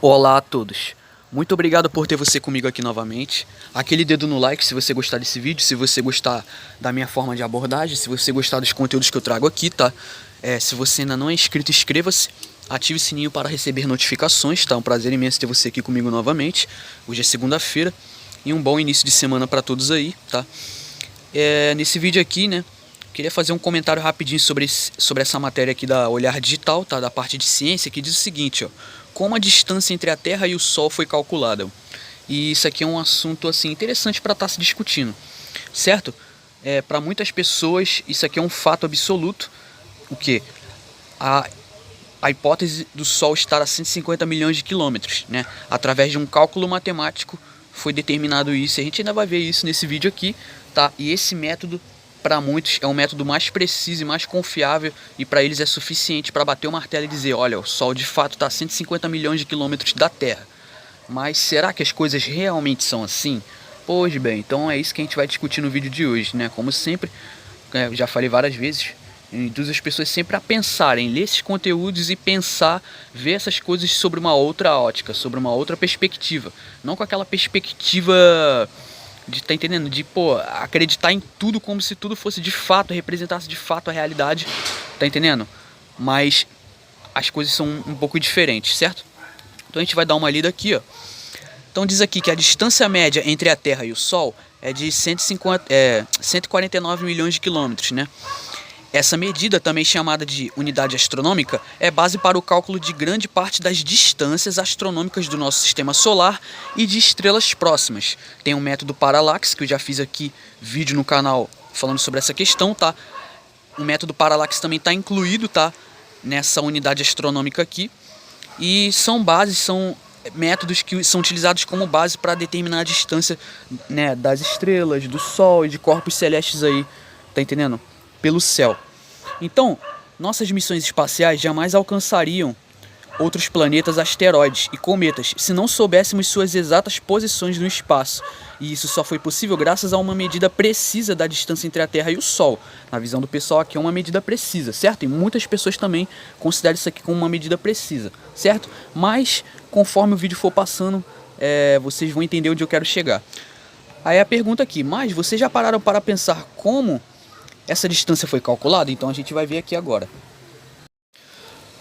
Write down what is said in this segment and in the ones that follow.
Olá a todos, muito obrigado por ter você comigo aqui novamente. Aquele dedo no like se você gostar desse vídeo, se você gostar da minha forma de abordagem, se você gostar dos conteúdos que eu trago aqui, tá? Se você ainda não é inscrito, inscreva-se, ative o sininho para receber notificações, tá? Um prazer imenso ter você aqui comigo novamente. Hoje é segunda-feira e um bom início de semana para todos aí, tá? Nesse vídeo aqui, né, queria fazer um comentário rapidinho sobre essa matéria aqui da Olhar Digital, tá? Da parte de ciência, que diz o seguinte, ó: como a distância entre a Terra e o Sol foi calculada. E isso aqui é um assunto assim interessante para estar se discutindo, certo? Para muitas pessoas isso aqui é um fato absoluto, o que? A hipótese do Sol estar a 150 milhões de quilômetros, né? Através de um cálculo matemático foi determinado isso. A gente ainda vai ver isso nesse vídeo aqui, tá? E esse método, para muitos, é o método mais preciso e mais confiável, e para eles é suficiente para bater o martelo e dizer: olha, o Sol de fato está a 150 milhões de quilômetros da Terra. Mas será que as coisas realmente são assim? Pois bem, então é isso que a gente vai discutir no vídeo de hoje, né? Como sempre, já falei várias vezes, induz as pessoas sempre a pensarem, ler esses conteúdos e pensar, ver essas coisas sobre uma outra ótica, sobre uma outra perspectiva. Não com aquela perspectiva de, tá entendendo? De, pô, acreditar em tudo como se tudo fosse de fato, representasse de fato a realidade, tá entendendo? Mas as coisas são um pouco diferentes, certo? Então a gente vai dar uma lida aqui, ó. Então diz aqui que a distância média entre a Terra e o Sol é de 149 milhões de quilômetros, né? Essa medida, também chamada de unidade astronômica, é base para o cálculo de grande parte das distâncias astronômicas do nosso sistema solar e de estrelas próximas. Tem um método Parallax, que eu já fiz aqui vídeo no canal falando sobre essa questão, tá? O método Parallax também está incluído, tá? Nessa unidade astronômica aqui. E são métodos que são utilizados como base para determinar a distância, né, das estrelas, do Sol e de corpos celestes aí, tá entendendo? Pelo céu. Então, nossas missões espaciais jamais alcançariam outros planetas, asteroides e cometas se não soubéssemos suas exatas posições no espaço. E isso só foi possível graças a uma medida precisa da distância entre a Terra e o Sol. Na visão do pessoal aqui é uma medida precisa, certo? E muitas pessoas também consideram isso aqui como uma medida precisa, certo? Mas, conforme o vídeo for passando, vocês vão entender onde eu quero chegar. Aí a pergunta aqui: mas vocês já pararam para pensar como essa distância foi calculada? Então a gente vai ver aqui agora.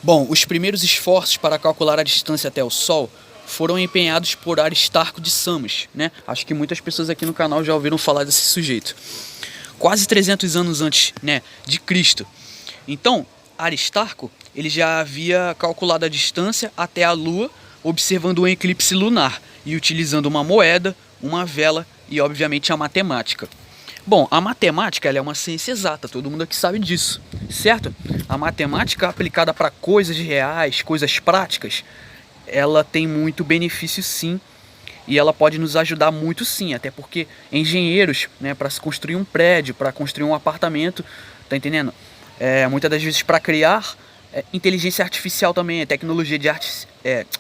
Bom, os primeiros esforços para calcular a distância até o Sol foram empenhados por Aristarco de Samos, né? Acho que muitas pessoas aqui no canal já ouviram falar desse sujeito. Quase 300 anos antes, né, de Cristo. Então, Aristarco, ele já havia calculado a distância até a Lua, observando um eclipse lunar e utilizando uma moeda, uma vela e, obviamente, a matemática. Bom, a matemática, ela é uma ciência exata, todo mundo aqui sabe disso, certo? A matemática aplicada para coisas reais, coisas práticas, ela tem muito benefício sim, e ela pode nos ajudar muito sim, até porque engenheiros, né, para se construir um prédio, para construir um apartamento, tá entendendo? Muitas das vezes para criar inteligência artificial também, tecnologia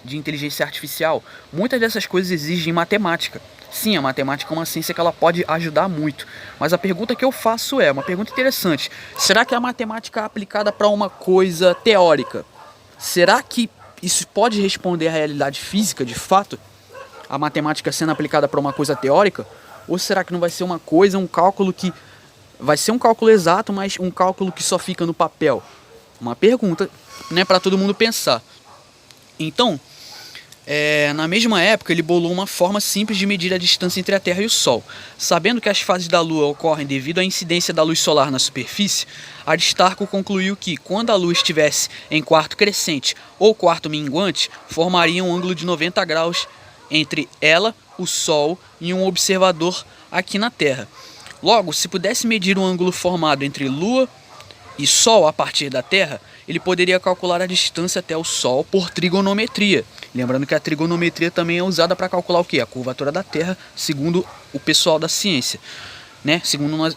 de inteligência artificial, muitas dessas coisas exigem matemática. Sim, a matemática é uma ciência que ela pode ajudar muito, mas a pergunta que eu faço é uma pergunta interessante: será que a matemática é aplicada para uma coisa teórica? Será que isso pode responder à realidade física de fato? A matemática sendo aplicada para uma coisa teórica? Ou será que não vai ser uma coisa, um cálculo que vai ser um cálculo exato, mas um cálculo que só fica no papel? Uma pergunta, né, para todo mundo pensar. Então, na mesma época, ele bolou uma forma simples de medir a distância entre a Terra e o Sol. Sabendo que as fases da Lua ocorrem devido à incidência da luz solar na superfície, Aristarco concluiu que, quando a Lua estivesse em quarto crescente ou quarto minguante, formaria um ângulo de 90 graus entre ela, o Sol e um observador aqui na Terra. Logo, se pudesse medir o ângulo formado entre Lua e Sol a partir da Terra, ele poderia calcular a distância até o Sol por trigonometria. Lembrando que a trigonometria também é usada para calcular o quê? A curvatura da Terra, segundo o pessoal da ciência, né? Segundo nós,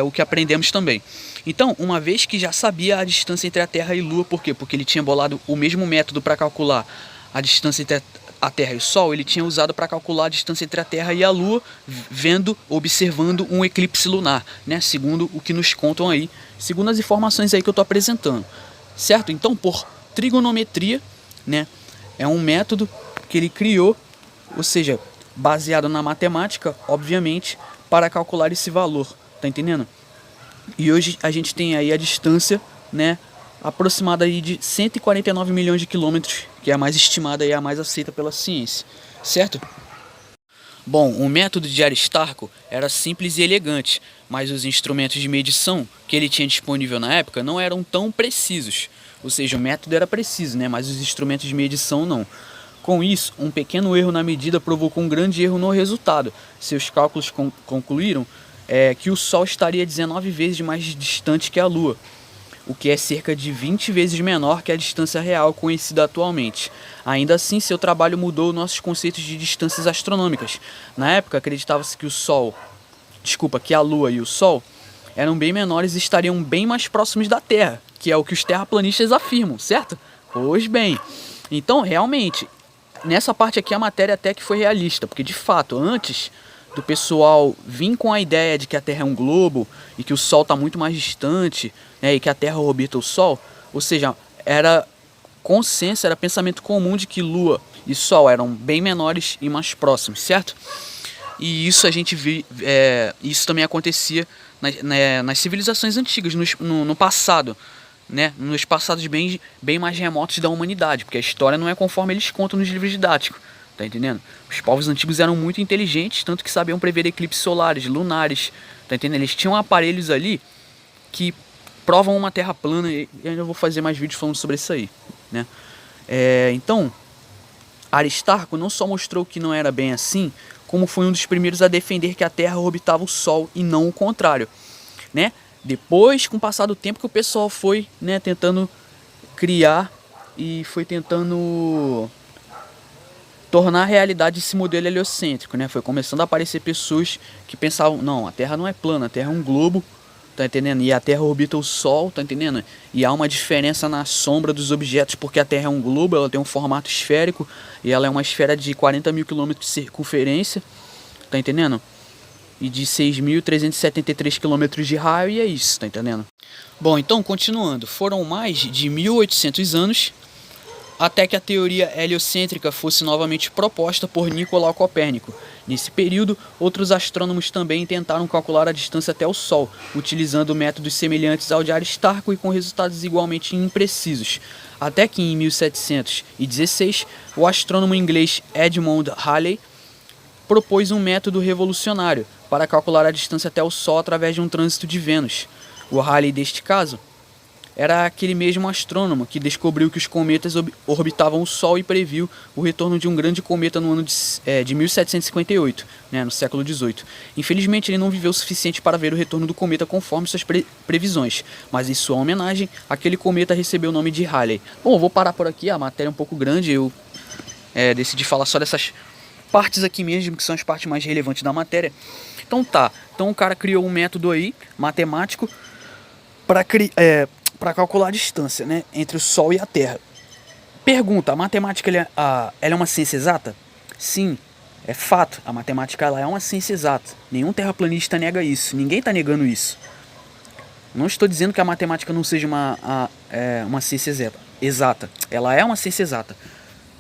o que aprendemos também. Então, uma vez que já sabia a distância entre a Terra e Lua, por quê? Porque ele tinha bolado o mesmo método para calcular a distância entre a Terra e o Sol, ele tinha usado para calcular a distância entre a Terra e a Lua, observando um eclipse lunar, né? Segundo o que nos contam aí, segundo as informações aí que eu estou apresentando, certo? Então, por trigonometria, né, é um método que ele criou, ou seja, baseado na matemática, obviamente, para calcular esse valor, tá entendendo? E hoje a gente tem aí a distância, né, aproximada aí de 149 milhões de quilômetros, que é a mais estimada e a mais aceita pela ciência, certo? Bom, o método de Aristarco era simples e elegante, mas os instrumentos de medição que ele tinha disponível na época não eram tão precisos. Ou seja, o método era preciso, né, mas os instrumentos de medição não. Com isso, um pequeno erro na medida provocou um grande erro no resultado. Seus cálculos concluíram que o Sol estaria 19 vezes mais distante que a Lua, o que é cerca de 20 vezes menor que a distância real conhecida atualmente. Ainda assim, seu trabalho mudou nossos conceitos de distâncias astronômicas. Na época, acreditava-se que a Lua e o Sol eram bem menores e estariam bem mais próximos da Terra, que é o que os terraplanistas afirmam, certo? Pois bem, então realmente, nessa parte aqui a matéria até que foi realista, porque de fato, antes do pessoal vir com a ideia de que a Terra é um globo e que o Sol está muito mais distante, né, e que a Terra orbita o Sol, ou seja, era consenso, era pensamento comum de que Lua e Sol eram bem menores e mais próximos, certo? E isso a gente isso também acontecia nas civilizações antigas, no passado, né, nos passados bem mais remotos da humanidade, porque a história não é conforme eles contam nos livros didáticos. Tá entendendo? Os povos antigos eram muito inteligentes, tanto que sabiam prever eclipses solares, lunares, tá entendendo? Eles tinham aparelhos ali que provam uma terra plana, e ainda vou fazer mais vídeos falando sobre isso aí, né? Então, Aristarco não só mostrou que não era bem assim, como foi um dos primeiros a defender que a Terra orbitava o Sol e não o contrário, né? Depois, com o passar do tempo, que o pessoal foi, né, tentando criar e foi tentando tornar a realidade esse modelo heliocêntrico, né? Foi começando a aparecer pessoas que pensavam, não, a Terra não é plana, a Terra é um globo, tá entendendo? E a Terra orbita o Sol, tá entendendo? E há uma diferença na sombra dos objetos, porque a Terra é um globo, ela tem um formato esférico, e ela é uma esfera de 40 mil quilômetros de circunferência, tá entendendo? E de 6.373 quilômetros de raio, e é isso, tá entendendo? Bom, então, continuando, foram mais de 1.800 anos até que a teoria heliocêntrica fosse novamente proposta por Nicolau Copérnico. Nesse período, outros astrônomos também tentaram calcular a distância até o Sol, utilizando métodos semelhantes ao de Aristarco e com resultados igualmente imprecisos. Até que em 1716, o astrônomo inglês Edmund Halley propôs um método revolucionário para calcular a distância até o Sol através de um trânsito de Vênus. O Halley, deste caso, era aquele mesmo astrônomo que descobriu que os cometas orbitavam o Sol e previu o retorno de um grande cometa no ano de 1758, né, no século XVIII. Infelizmente, ele não viveu o suficiente para ver o retorno do cometa conforme suas previsões, mas em sua homenagem, aquele cometa recebeu o nome de Halley. Bom, eu vou parar por aqui, a matéria é um pouco grande, eu decidi falar só dessas partes aqui mesmo, que são as partes mais relevantes da matéria. Então o cara criou um método aí, matemático, para calcular a distância, né, entre o Sol e a Terra. Pergunta, a matemática ela é uma ciência exata? Sim, é fato, a matemática ela é uma ciência exata. Nenhum terraplanista nega isso, ninguém está negando isso. Não estou dizendo que a matemática não seja uma ciência exata. Ela é uma ciência exata.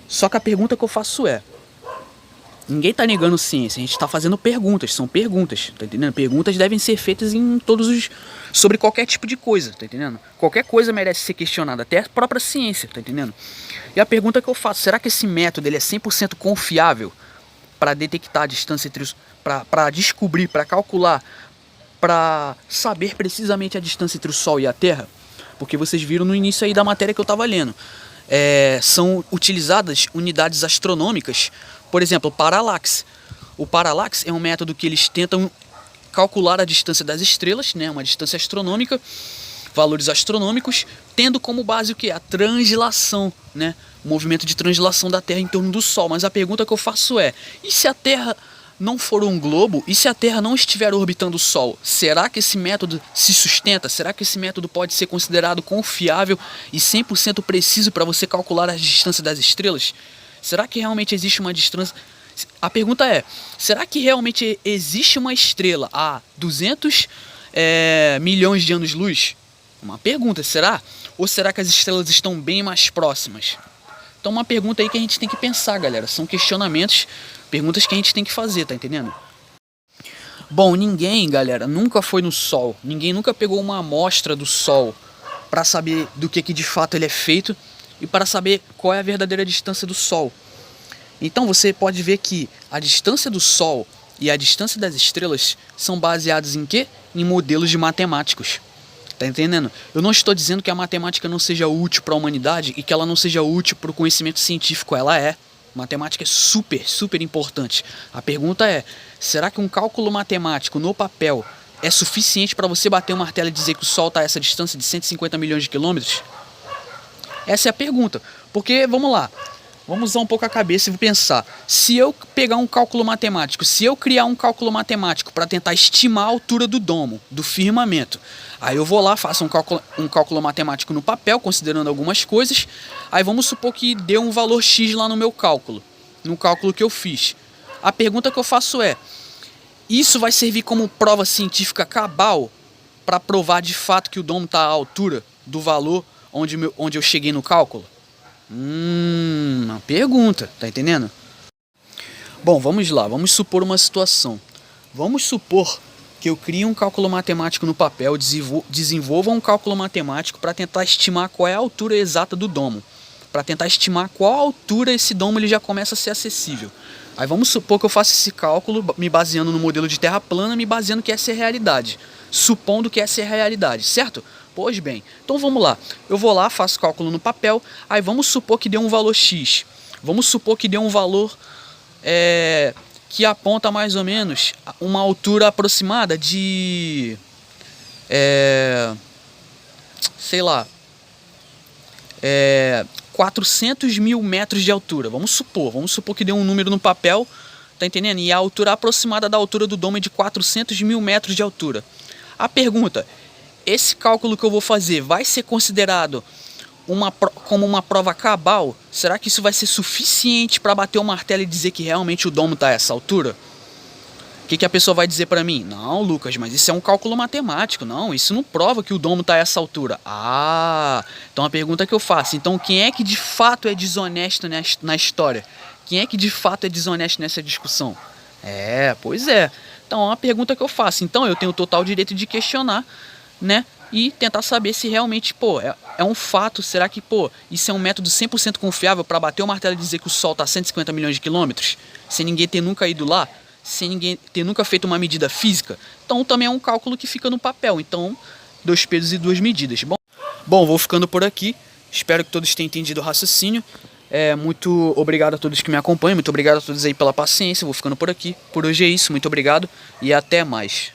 Só que a pergunta que eu faço é: ninguém está negando ciência, a gente está fazendo perguntas, são perguntas, tá entendendo? Perguntas devem ser feitas sobre qualquer tipo de coisa, tá entendendo? Qualquer coisa merece ser questionada, até a própria ciência, tá entendendo? E a pergunta que eu faço, será que esse método ele é 100% confiável para detectar a distância entre para descobrir, para calcular, para saber precisamente a distância entre o Sol e a Terra? Porque vocês viram no início aí da matéria que eu estava lendo. São utilizadas unidades astronômicas, por exemplo, paralaxe. O paralaxe é um método que eles tentam calcular a distância das estrelas, né, uma distância astronômica, valores astronômicos, tendo como base o que? A translação, né, o movimento de translação da Terra em torno do Sol. Mas a pergunta que eu faço é: e se a Terra não for um globo, e se a Terra não estiver orbitando o Sol, será que esse método se sustenta? Será que esse método pode ser considerado confiável e 100% preciso para você calcular a distância das estrelas? Será que realmente existe uma distância? A pergunta é: será que realmente existe uma estrela a 200 milhões de anos-luz? Uma pergunta, será? Ou será que as estrelas estão bem mais próximas? Então uma pergunta aí que a gente tem que pensar, galera. São questionamentos, perguntas que a gente tem que fazer, tá entendendo? Bom, ninguém, galera, nunca foi no Sol. Ninguém nunca pegou uma amostra do Sol para saber do que de fato ele é feito e para saber qual é a verdadeira distância do Sol. Então você pode ver que a distância do Sol e a distância das estrelas são baseados em quê? Em modelos de matemáticos. Tá entendendo? Eu não estou dizendo que a matemática não seja útil para a humanidade e que ela não seja útil para o conhecimento científico. Ela é. Matemática é super importante. A pergunta é, será que um cálculo matemático no papel é suficiente para você bater o martelo e dizer que o Sol está a essa distância de 150 milhões de quilômetros? Essa é a pergunta. Porque, vamos lá, vamos usar um pouco a cabeça e pensar. Se eu pegar um cálculo matemático, se eu criar um cálculo matemático para tentar estimar a altura do domo, do firmamento, aí eu vou lá, faço um cálculo matemático no papel, considerando algumas coisas, aí vamos supor que deu um valor X lá no meu cálculo, no cálculo que eu fiz. A pergunta que eu faço é, isso vai servir como prova científica cabal para provar de fato que o domo está à altura do valor onde eu cheguei no cálculo? Uma pergunta, tá entendendo? Bom, vamos lá, vamos supor uma situação. Vamos supor que eu crie um cálculo matemático no papel, desenvolva um cálculo matemático para tentar estimar qual é a altura exata do domo. Para tentar estimar qual altura esse domo ele já começa a ser acessível. Aí vamos supor que eu faça esse cálculo me baseando no modelo de terra plana, me baseando que essa é a realidade. Supondo que essa é a realidade, certo? Pois bem, então vamos lá. Eu vou lá, faço cálculo no papel, aí vamos supor que deu um valor X. Vamos supor que deu um valor que aponta mais ou menos uma altura aproximada de... sei lá... 400 mil metros de altura. Vamos supor que deu um número no papel, tá entendendo? E a altura aproximada da altura do domo é de 400 mil metros de altura. A pergunta, esse cálculo que eu vou fazer vai ser considerado como uma prova cabal? Será que isso vai ser suficiente para bater o martelo e dizer que realmente o domo está a essa altura? O que a pessoa vai dizer para mim? Não, Lucas, mas isso é um cálculo matemático. Não, isso não prova que o domo está a essa altura. Ah, então a pergunta que eu faço. Então quem é que de fato é desonesto na história? Quem é que de fato é desonesto nessa discussão? Pois é. Então é uma pergunta que eu faço. Então eu tenho o total direito de questionar, né? E tentar saber se realmente, é um fato. Será que, isso é um método 100% confiável para bater o martelo e dizer que o Sol está a 150 milhões de quilômetros? Sem ninguém ter nunca ido lá? Sem ninguém ter nunca feito uma medida física? Então também é um cálculo que fica no papel. Então, 2 pesos e 2 medidas. Bom, vou ficando por aqui. Espero que todos tenham entendido o raciocínio. Muito obrigado a todos que me acompanham. Muito obrigado a todos aí pela paciência. Vou ficando por aqui. Por hoje é isso. Muito obrigado e até mais.